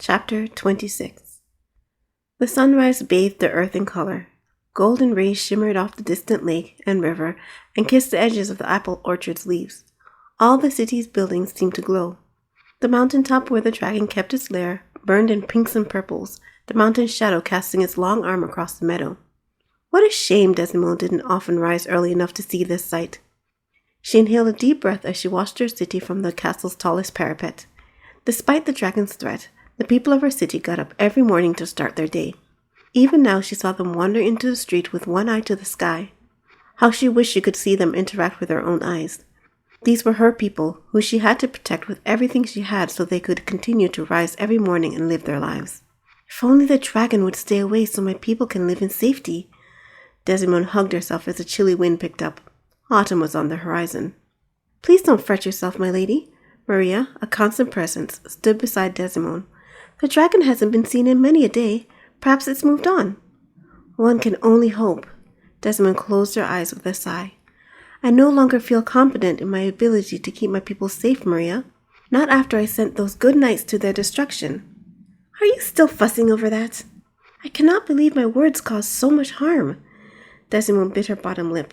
Chapter 26. The sunrise bathed the earth in color. Golden rays shimmered off the distant lake and river and kissed the edges of the apple orchard's leaves. All the city's buildings seemed to glow. The mountaintop where the dragon kept its lair burned in pinks and purples, the mountain's shadow casting its long arm across the meadow. What a shame Desimone didn't often rise early enough to see this sight. She inhaled a deep breath as she watched her city from the castle's tallest parapet. Despite the dragon's threat, the people of her city got up every morning to start their day. Even now she saw them wander into the street with one eye to the sky. How she wished she could see them interact with her own eyes. These were her people, who she had to protect with everything she had so they could continue to rise every morning and live their lives. If only the dragon would stay away so my people can live in safety. Desimone hugged herself as a chilly wind picked up. Autumn was on the horizon. Please don't fret yourself, my lady. Maria, a constant presence, stood beside Desimone. The dragon hasn't been seen in many a day. Perhaps it's moved on. One can only hope. Desimone closed her eyes with a sigh. I no longer feel confident in my ability to keep my people safe, Maria. Not after I sent those good knights to their destruction. Are you still fussing over that? I cannot believe my words caused so much harm. Desimone bit her bottom lip.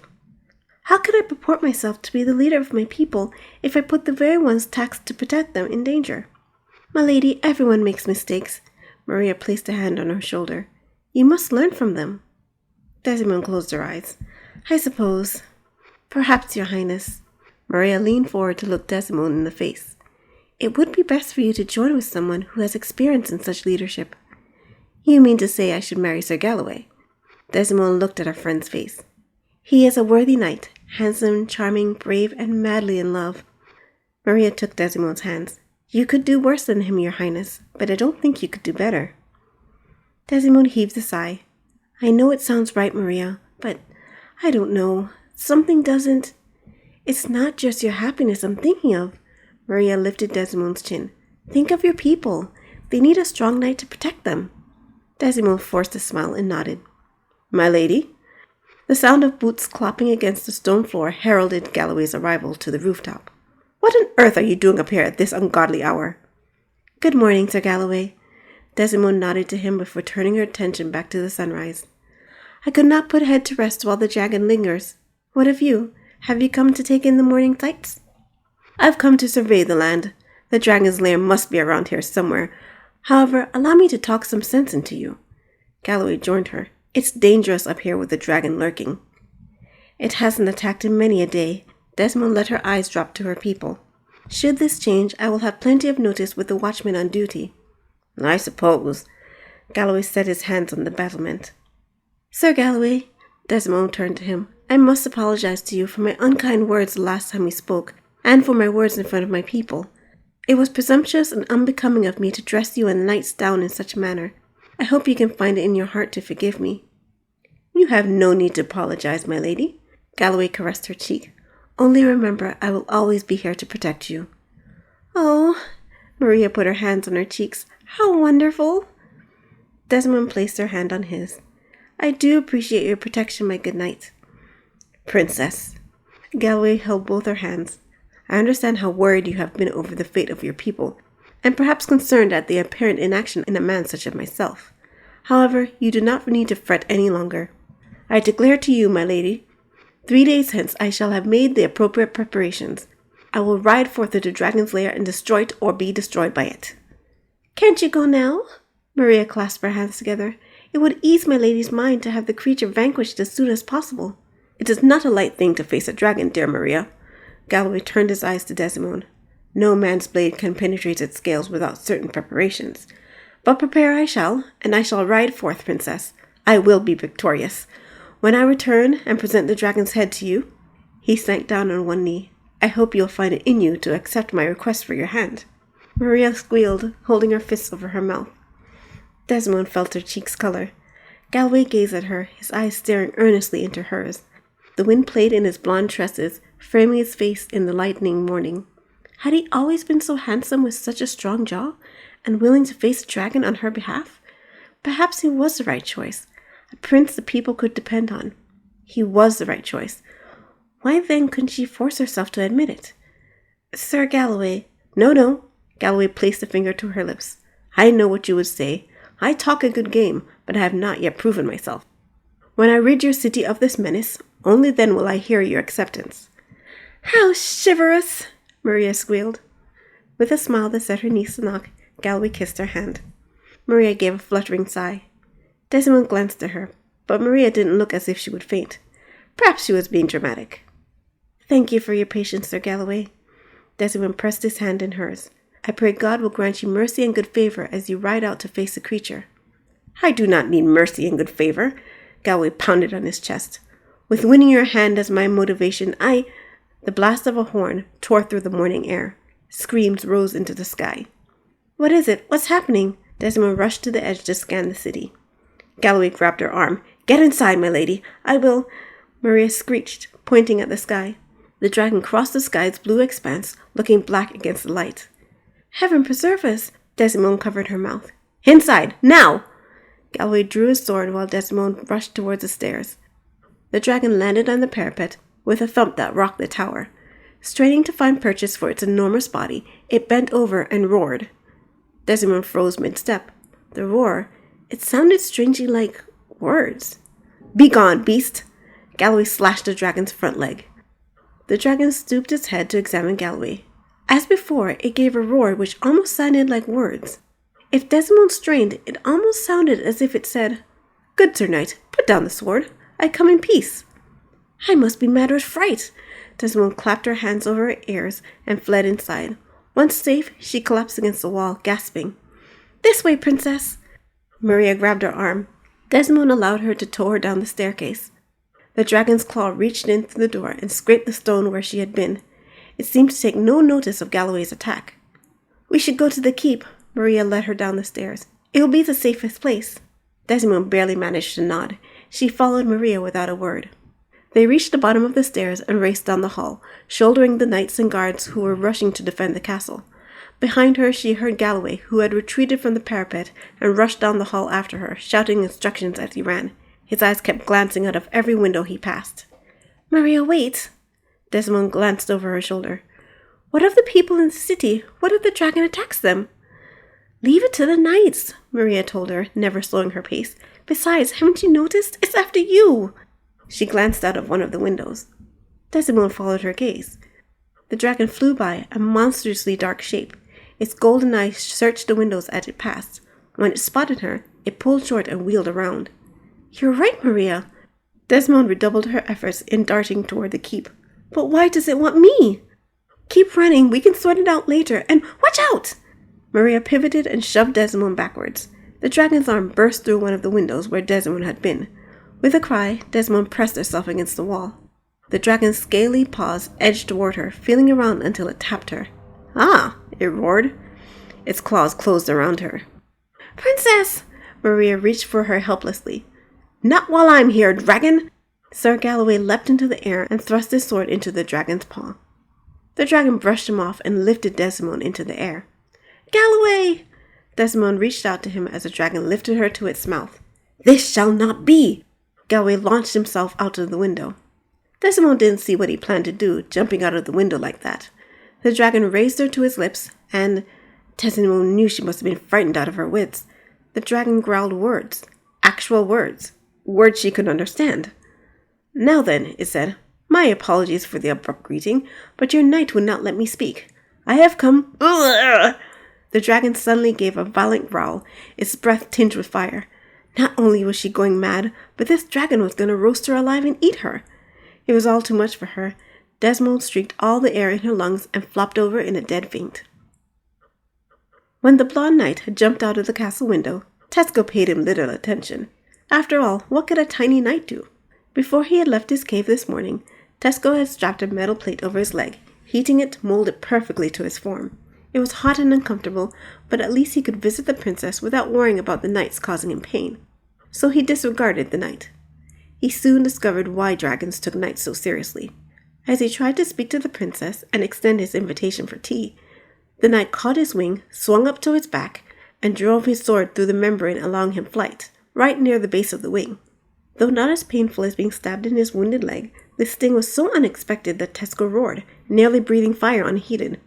How could I purport myself to be the leader of my people if I put the very ones taxed to protect them in danger? My lady, everyone makes mistakes. Maria placed a hand on her shoulder. You must learn from them. Desimone closed her eyes. I suppose. Perhaps, your highness. Maria leaned forward to look Desimone in the face. It would be best for you to join with someone who has experience in such leadership. You mean to say I should marry Sir Galloway? Desimone looked at her friend's face. He is a worthy knight, handsome, charming, brave, and madly in love. Maria took Desimone's hands. You could do worse than him, your highness, but I don't think you could do better. Desimone heaved a sigh. I know it sounds right, Maria, but I don't know. Something doesn't... It's not just your happiness I'm thinking of. Maria lifted Desimone's chin. Think of your people. They need a strong knight to protect them. Desimone forced a smile and nodded. My lady? The sound of boots clopping against the stone floor heralded Galloway's arrival to the rooftop. What on earth are you doing up here at this ungodly hour? Good morning, Sir Galloway. Desimone nodded to him before turning her attention back to the sunrise. I could not put head to rest while the dragon lingers. What of you? Have you come to take in the morning sights? I've come to survey the land. The dragon's lair must be around here somewhere. However, allow me to talk some sense into you. Galloway joined her. It's dangerous up here with the dragon lurking. It hasn't attacked in many a day. Desimone let her eyes drop to her people. Should this change, I will have plenty of notice with the watchman on duty. I suppose. Galloway set his hands on the battlement. Sir Galloway, Desimone turned to him. I must apologize to you for my unkind words the last time we spoke, and for my words in front of my people. It was presumptuous and unbecoming of me to dress you and knights down in such a manner. I hope you can find it in your heart to forgive me. You have no need to apologize, my lady. Galloway caressed her cheek. Only remember, I will always be here to protect you. Oh, Maria put her hands on her cheeks. How wonderful! Desimone placed her hand on his. I do appreciate your protection, my good knight. Princess. Galloway held both her hands. I understand how worried you have been over the fate of your people, and perhaps concerned at the apparent inaction in a man such as myself. However, you do not need to fret any longer. I declare to you, my lady, 3 days hence I shall have made the appropriate preparations. I will ride forth to the dragon's lair and destroy it or be destroyed by it. Can't you go now? Maria clasped her hands together. It would ease my lady's mind to have the creature vanquished as soon as possible. It is not a light thing to face a dragon, dear Maria. Galloway turned his eyes to Desimone. No man's blade can penetrate its scales without certain preparations. But prepare I shall, and I shall ride forth, princess. I will be victorious. When I return and present the dragon's head to you, he sank down on one knee. I hope you'll find it in you to accept my request for your hand. Maria squealed, holding her fists over her mouth. Desimone felt her cheeks color. Galloway gazed at her, his eyes staring earnestly into hers. The wind played in his blonde tresses, framing his face in the lightening morning. Had he always been so handsome with such a strong jaw, and willing to face a dragon on her behalf? Perhaps he was the right choice. A prince the people could depend on. He was the right choice. Why then couldn't she force herself to admit it? Sir Galloway. No. Galloway placed a finger to her lips. I know what you would say. I talk a good game, but I have not yet proven myself. When I rid your city of this menace, only then will I hear your acceptance." "How chivalrous!" Maria squealed. With a smile that set her knees to knock, Galloway kissed her hand. Maria gave a fluttering sigh. Desimone glanced at her, but Maria didn't look as if she would faint. Perhaps she was being dramatic. "Thank you for your patience, Sir Galloway." Desimone pressed his hand in hers. "I pray God will grant you mercy and good favor as you ride out to face the creature." "I do not need mercy and good favor," Galloway pounded on his chest. "With winning your hand as my motivation, The blast of a horn tore through the morning air. Screams rose into the sky. "What is it? What's happening?" Desimone rushed to the edge to scan the city. Galloway grabbed her arm. "Get inside, my lady. I will—" Maria screeched, pointing at the sky. The dragon crossed the sky's blue expanse, looking black against the light. "Heaven preserve us!" Desimone covered her mouth. "Inside, now!" Galloway drew his sword while Desimone rushed towards the stairs. The dragon landed on the parapet with a thump that rocked the tower. Straining to find purchase for its enormous body, it bent over and roared. Desimone froze mid-step. The roar, it sounded strangely like words. "Begone, beast!" Galloway slashed the dragon's front leg. The dragon stooped its head to examine Galloway. As before, it gave a roar which almost sounded like words. If Desimone strained, it almost sounded as if it said, "Good Sir Knight, put down the sword. I come in peace." "I must be mad with fright." Desimone clapped her hands over her ears and fled inside. Once safe, she collapsed against the wall, gasping. "This way, princess!" Maria grabbed her arm. Desimone allowed her to tow her down the staircase. The dragon's claw reached in through the door and scraped the stone where she had been. It seemed to take no notice of Galloway's attack. "We should go to the keep." Maria led her down the stairs. "It will be the safest place." Desimone barely managed to nod. She followed Maria without a word. They reached the bottom of the stairs and raced down the hall, shouldering the knights and guards who were rushing to defend the castle. Behind her, she heard Galloway, who had retreated from the parapet and rushed down the hall after her, shouting instructions as he ran. His eyes kept glancing out of every window he passed. "Maria, wait!" Desimone glanced over her shoulder. "What of the people in the city? What if the dragon attacks them?" "Leave it to the knights," Maria told her, never slowing her pace. "Besides, haven't you noticed? It's after you!" She glanced out of one of the windows. Desimone followed her gaze. The dragon flew by, a monstrously dark shape. Its golden eyes searched the windows as it passed. When it spotted her, it pulled short and wheeled around. "You're right, Maria." Desimone redoubled her efforts in darting toward the keep. "But why does it want me?" "Keep running. We can sort it out later. And watch out!" Maria pivoted and shoved Desimone backwards. The dragon's arm burst through one of the windows where Desimone had been. With a cry, Desimone pressed herself against the wall. The dragon's scaly paws edged toward her, feeling around until it tapped her. "Ah!" it roared. Its claws closed around her. "Princess!" Maria reached for her helplessly. "Not while I'm here, dragon!" Sir Galloway leapt into the air and thrust his sword into the dragon's paw. The dragon brushed him off and lifted Desimone into the air. "Galloway!" Desimone reached out to him as the dragon lifted her to its mouth. "This shall not be!" Galloway launched himself out of the window. Desimone didn't see what he planned to do, jumping out of the window like that. The dragon raised her to his lips, and Desimone knew she must have been frightened out of her wits. The dragon growled words. Actual words. Words she could understand. "Now then," it said, "my apologies for the abrupt greeting, but your knight would not let me speak. I have come—" Ugh! The dragon suddenly gave a violent growl, its breath tinged with fire. Not only was she going mad, but this dragon was going to roast her alive and eat her. It was all too much for her. Desimone streaked all the air in her lungs and flopped over in a dead faint. When the blonde knight had jumped out of the castle window, Tesco paid him little attention. After all, what could a tiny knight do? Before he had left his cave this morning, Tesco had strapped a metal plate over his leg, heating it to mold it perfectly to his form. It was hot and uncomfortable, but at least he could visit the princess without worrying about the knights causing him pain. So he disregarded the knight. He soon discovered why dragons took knights so seriously. As he tried to speak to the princess and extend his invitation for tea, the knight caught his wing, swung up to his back, and drove his sword through the membrane, allowing him flight, right near the base of the wing. Though not as painful as being stabbed in his wounded leg, the sting was so unexpected that Tesco roared, nearly breathing fire unheeded.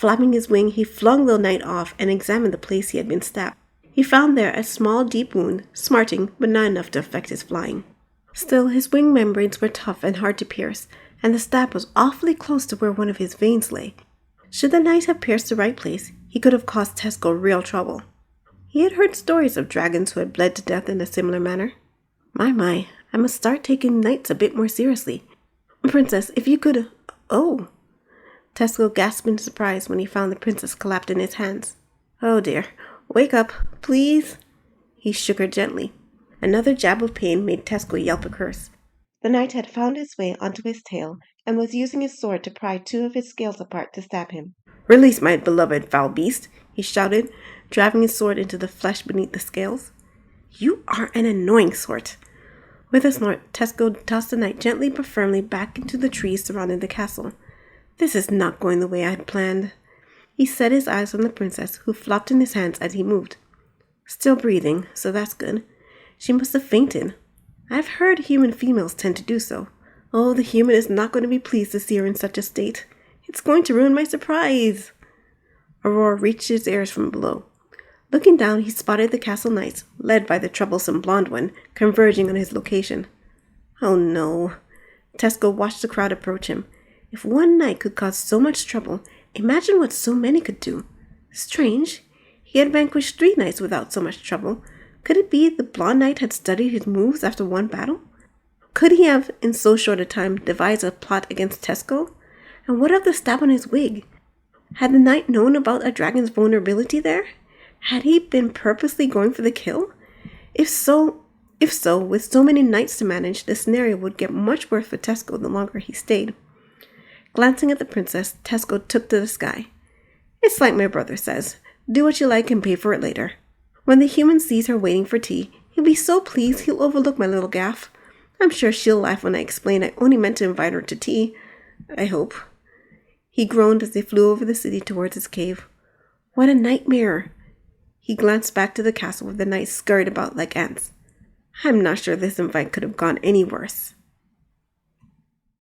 Flapping his wing, he flung the knight off and examined the place he had been stabbed. He found there a small, deep wound, smarting, but not enough to affect his flying. Still, his wing membranes were tough and hard to pierce, and the stab was awfully close to where one of his veins lay. Should the knight have pierced the right place, he could have caused Tesco real trouble. He had heard stories of dragons who had bled to death in a similar manner. My, I must start taking knights a bit more seriously. Princess, if you could... Oh! Tesco gasped in surprise when he found the princess collapsed in his hands. Oh dear, wake up, please. He shook her gently. Another jab of pain made Tesco yelp a curse. The knight had found his way onto his tail and was using his sword to pry two of his scales apart to stab him. Release my beloved foul beast, he shouted, driving his sword into the flesh beneath the scales. You are an annoying sort. With a snort, Tesco tossed the knight gently but firmly back into the trees surrounding the castle. This is not going the way I had planned. He set his eyes on the princess, who flopped in his hands as he moved. Still breathing, so that's good. She must have fainted. I've heard human females tend to do so. Oh, the human is not going to be pleased to see her in such a state. It's going to ruin my surprise. A roar reached his ears from below. Looking down, he spotted the castle knights, led by the troublesome blonde one, converging on his location. Oh no. Tesco watched the crowd approach him. If one knight could cause so much trouble, imagine what so many could do. Strange. He had vanquished 3 knights without so much trouble. Could it be the blonde knight had studied his moves after one battle? Could he have, in so short a time, devised a plot against Tesco? And what of the stab on his wig? Had the knight known about a dragon's vulnerability there? Had he been purposely going for the kill? If so, with so many knights to manage, the scenario would get much worse for Tesco the longer he stayed. Glancing at the princess, Tesco took to the sky. It's like my brother says, do what you like and pay for it later. When the human sees her waiting for tea, he'll be so pleased he'll overlook my little gaffe. I'm sure she'll laugh when I explain I only meant to invite her to tea. I hope. He groaned as they flew over the city towards his cave. What a nightmare! He glanced back to the castle where the knights scurried about like ants. I'm not sure this invite could have gone any worse.